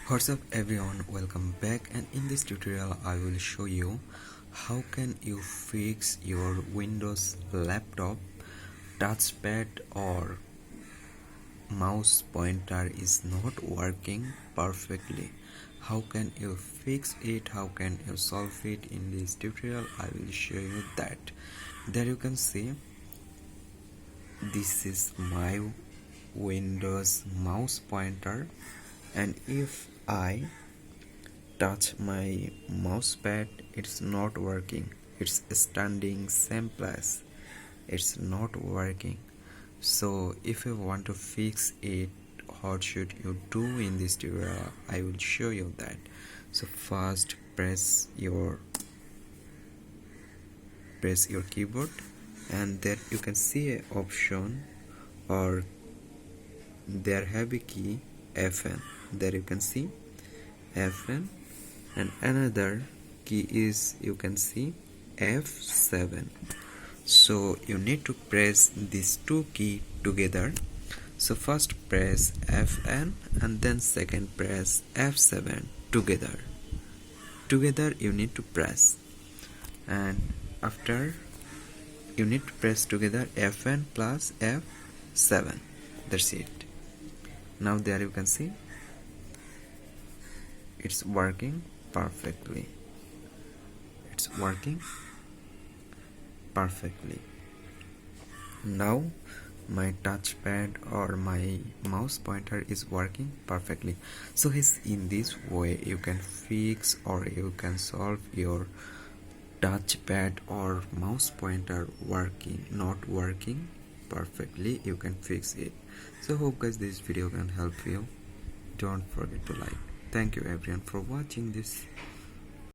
What's up everyone, welcome back, and in this tutorial I will show you how can you fix your Windows laptop touchpad or mouse pointer is not working perfectly. How can you fix it, how can you solve it? In this tutorial I will show you that. There you can see this is my Windows mouse pointer, and if I touch my mouse pad, it's not working. It's standing same place. It's not working. So if you want to fix it, what should you do in this tutorial? I will show you that. So first press your keyboard, and there you can see a option, or there have a key FN. There you can see FN, and another key is, you can see, F7. So you need to press these two keys together. So first press FN and then second press F7 together. Together you need to press, and after you need to press together FN plus F7. That's it. Now there you can see it's working perfectly. It's working perfectly. Now my touchpad or my mouse pointer is working perfectly. So in this way you can fix or you can solve your touchpad or mouse pointer not working perfectly. You can fix it. So hope guys this video can help you. Don't forget to like. Thank you everyone for watching this.